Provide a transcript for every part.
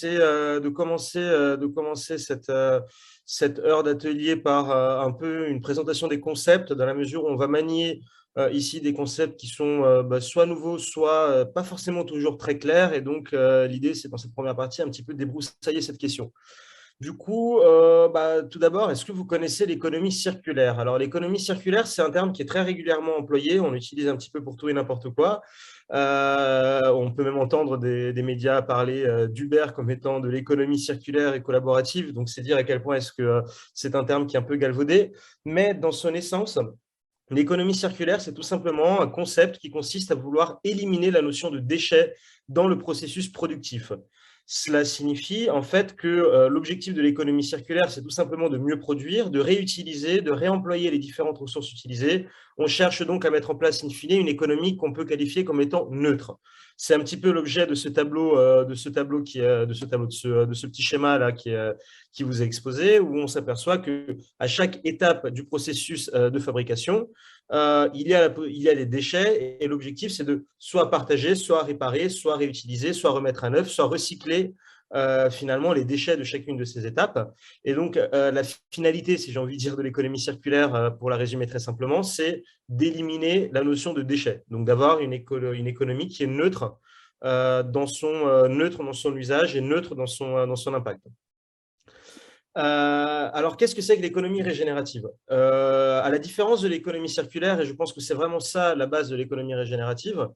c'est de commencer cette heure d'atelier par un peu une présentation des concepts, dans la mesure où on va manier ici des concepts qui sont soit nouveaux, soit pas forcément toujours très clairs. Et donc, l'idée, c'est dans cette première partie un petit peu de débroussailler cette question. Du coup, tout d'abord, est-ce que vous connaissez l'économie circulaire? Alors, l'économie circulaire, c'est un terme qui est très régulièrement employé. On l'utilise un petit peu pour tout et n'importe quoi. On peut même entendre des médias parler d'Uber comme étant de l'économie circulaire et collaborative. Donc, c'est dire à quel point est-ce que c'est un terme qui est un peu galvaudé. Mais dans son essence, l'économie circulaire, c'est tout simplement un concept qui consiste à vouloir éliminer la notion de déchet dans le processus productif. Cela signifie en fait que l'objectif de l'économie circulaire, c'est tout simplement de mieux produire, de réutiliser, de réemployer les différentes ressources utilisées. On cherche donc à mettre en place, in fine, une économie qu'on peut qualifier comme étant neutre. C'est un petit peu l'objet de ce tableau, de ce petit schéma là qui vous est exposé, où on s'aperçoit que à chaque étape du processus de fabrication, il y a les déchets et l'objectif, c'est de soit partager, soit réparer, soit réutiliser, soit remettre à neuf, soit recycler finalement les déchets de chacune de ces étapes. Et donc, la finalité, si j'ai envie de dire, de l'économie circulaire, pour la résumer très simplement, c'est d'éliminer la notion de déchets. Donc, d'avoir une économie qui est neutre, neutre dans son usage et neutre dans son impact. Alors, qu'est-ce que c'est que l'économie régénérative? À la différence de l'économie circulaire, et je pense que c'est vraiment ça la base de l'économie régénérative,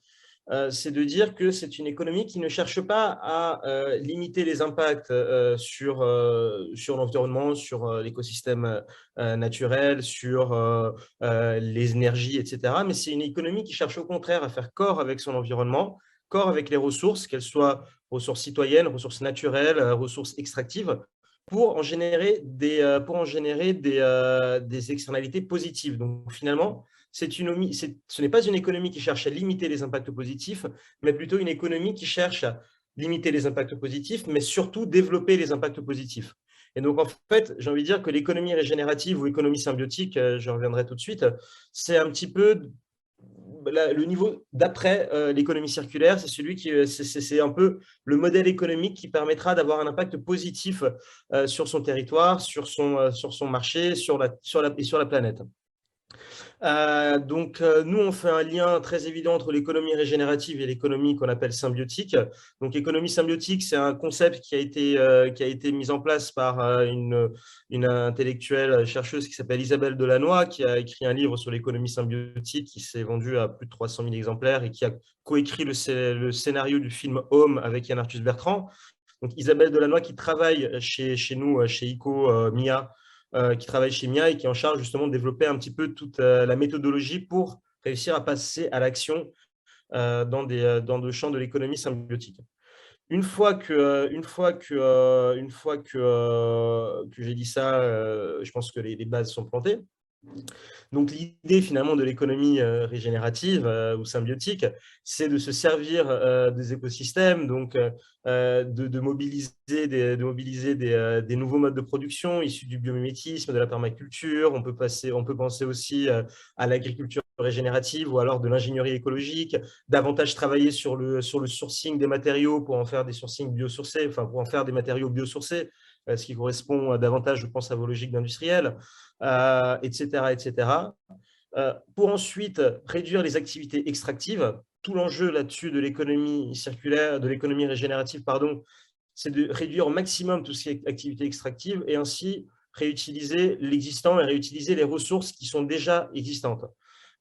c'est de dire que c'est une économie qui ne cherche pas à limiter les impacts sur l'environnement, sur l'écosystème naturel, sur les énergies, etc. Mais c'est une économie qui cherche au contraire à faire corps avec son environnement, corps avec les ressources, qu'elles soient ressources citoyennes, ressources naturelles, ressources extractives, pour en générer des externalités positives. Donc finalement, ce n'est pas une économie qui cherche à limiter les impacts positifs, mais plutôt une économie qui cherche à limiter les impacts positifs, mais surtout développer les impacts positifs. Et donc, en fait, j'ai envie de dire que l'économie régénérative ou économie symbiotique, je reviendrai tout de suite, c'est un petit peu le niveau d'après l'économie circulaire, c'est celui c'est un peu le modèle économique qui permettra d'avoir un impact positif sur son territoire, sur son marché, et sur la planète. Donc, nous, on fait un lien très évident entre l'économie régénérative et l'économie qu'on appelle symbiotique. Donc, l'économie symbiotique, c'est un concept qui a été mis en place par une intellectuelle chercheuse qui s'appelle Isabelle Delannoy, qui a écrit un livre sur l'économie symbiotique qui s'est vendu à plus de 300 000 exemplaires et qui a coécrit le scénario du film Home avec Yann Arthus Bertrand. Donc, Isabelle Delannoy qui travaille chez nous, chez ICO MIA, qui travaille chez MIA et qui est en charge justement de développer un petit peu toute la méthodologie pour réussir à passer à l'action dans le champ de l'économie symbiotique. Que j'ai dit ça, je pense que les bases sont plantées. Donc, l'idée finalement de l'économie régénérative ou symbiotique, c'est de se servir des écosystèmes, donc de mobiliser des nouveaux modes de production issus du biomimétisme, de la permaculture. On peut penser aussi à l'agriculture régénérative ou alors de l'ingénierie écologique, davantage travailler sur le sourcing des matériaux pour en faire des sourcings biosourcés, enfin pour en faire des matériaux biosourcés, ce qui correspond davantage, je pense, à vos logiques d'industriels. Etc., etc. Pour ensuite réduire les activités extractives. Tout l'enjeu là-dessus de l'économie circulaire, de l'économie régénérative, pardon, c'est de réduire au maximum tout ce qui est activité extractive et ainsi réutiliser l'existant et réutiliser les ressources qui sont déjà existantes.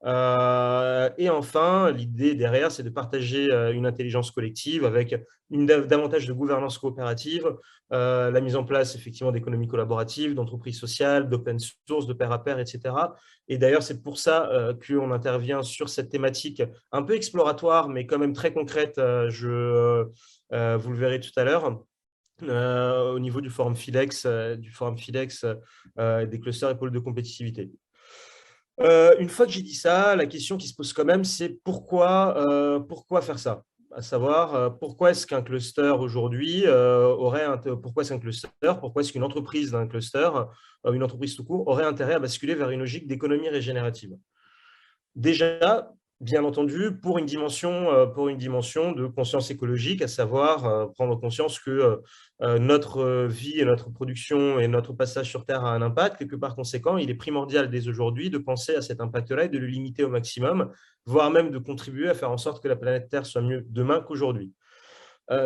Et enfin, l'idée derrière, c'est de partager une intelligence collective avec davantage de gouvernance coopérative, la mise en place effectivement d'économies collaboratives, d'entreprises sociales, d'open source, de pair à pair, etc. Et d'ailleurs, c'est pour ça qu'on intervient sur cette thématique un peu exploratoire, mais quand même très concrète, vous le verrez tout à l'heure. Au niveau du forum Filex, des clusters et pôles de compétitivité. Une fois que j'ai dit ça, la question qui se pose quand même, c'est pourquoi faire ça? À savoir, pourquoi est-ce qu'un cluster aujourd'hui pourquoi est-ce qu'un cluster, pourquoi est-ce qu'une entreprise d'un cluster, une entreprise tout court, aurait intérêt à basculer vers une logique d'économie régénérative? Déjà, bien entendu, pour une dimension de conscience écologique, à savoir prendre conscience que notre vie et notre production et notre passage sur Terre a un impact et que par conséquent, il est primordial dès aujourd'hui de penser à cet impact-là et de le limiter au maximum, voire même de contribuer à faire en sorte que la planète Terre soit mieux demain qu'aujourd'hui.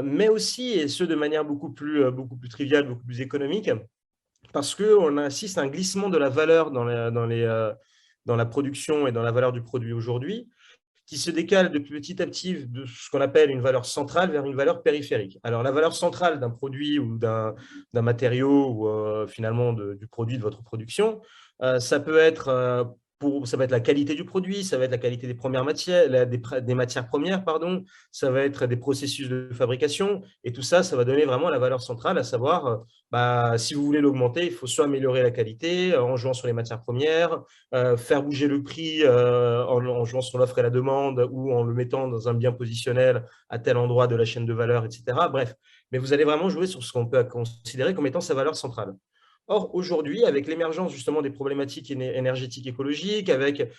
Mais aussi, et ce de manière beaucoup plus triviale, beaucoup plus économique, parce qu'on assiste à un glissement de la valeur dans la production et dans la valeur du produit aujourd'hui, qui se décale de petit à petit de ce qu'on appelle une valeur centrale vers une valeur périphérique. Alors, la valeur centrale d'un produit ou d'un matériau ou finalement du produit de votre production, ça peut être ça va être la qualité du produit, ça va être la qualité des premières matières, des matières premières, pardon, ça va être des processus de fabrication, et tout ça, ça va donner vraiment la valeur centrale, à savoir, si vous voulez l'augmenter, il faut soit améliorer la qualité en jouant sur les matières premières, faire bouger le prix en jouant sur l'offre et la demande ou en le mettant dans un bien positionnel à tel endroit de la chaîne de valeur, etc. Bref, mais vous allez vraiment jouer sur ce qu'on peut considérer comme étant sa valeur centrale. Or, aujourd'hui, avec l'émergence justement des problématiques énergétiques écologiques, avec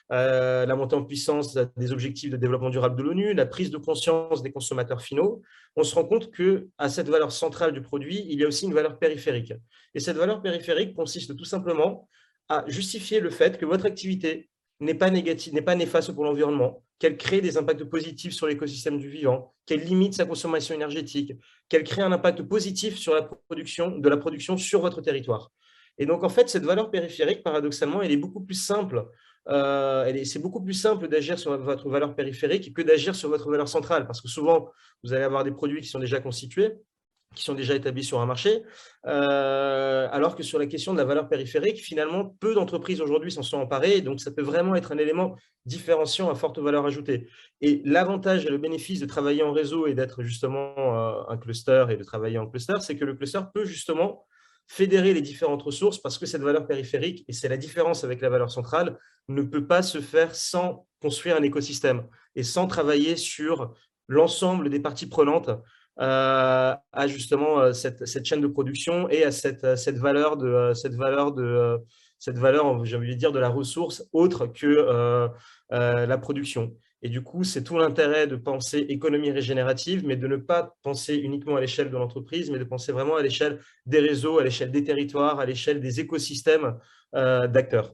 la montée en puissance des objectifs de développement durable de l'ONU, la prise de conscience des consommateurs finaux, on se rend compte qu'à cette valeur centrale du produit, il y a aussi une valeur périphérique. Et cette valeur périphérique consiste tout simplement à justifier le fait que votre activité n'est pas négative, n'est pas néfaste pour l'environnement, qu'elle crée des impacts positifs sur l'écosystème du vivant, qu'elle limite sa consommation énergétique, qu'elle crée un impact positif sur de la production sur votre territoire. Et donc, en fait, cette valeur périphérique, paradoxalement, elle est beaucoup plus simple. C'est beaucoup plus simple d'agir sur votre valeur périphérique que d'agir sur votre valeur centrale, parce que souvent, vous allez avoir des produits qui sont déjà constitués, qui sont déjà établis sur un marché, alors que sur la question de la valeur périphérique, finalement, peu d'entreprises aujourd'hui s'en sont emparées, donc ça peut vraiment être un élément différenciant à forte valeur ajoutée. Et l'avantage et le bénéfice de travailler en réseau et d'être justement un cluster et de travailler en cluster, c'est que le cluster peut justement fédérer les différentes ressources parce que cette valeur périphérique, et c'est la différence avec la valeur centrale, ne peut pas se faire sans construire un écosystème et sans travailler sur l'ensemble des parties prenantes à justement cette chaîne de production et à cette valeur, j'ai envie de dire, de la ressource autre que la production. Et du coup, c'est tout l'intérêt de penser économie régénérative, mais de ne pas penser uniquement à l'échelle de l'entreprise, mais de penser vraiment à l'échelle des réseaux, à l'échelle des territoires, à l'échelle des écosystèmes d'acteurs.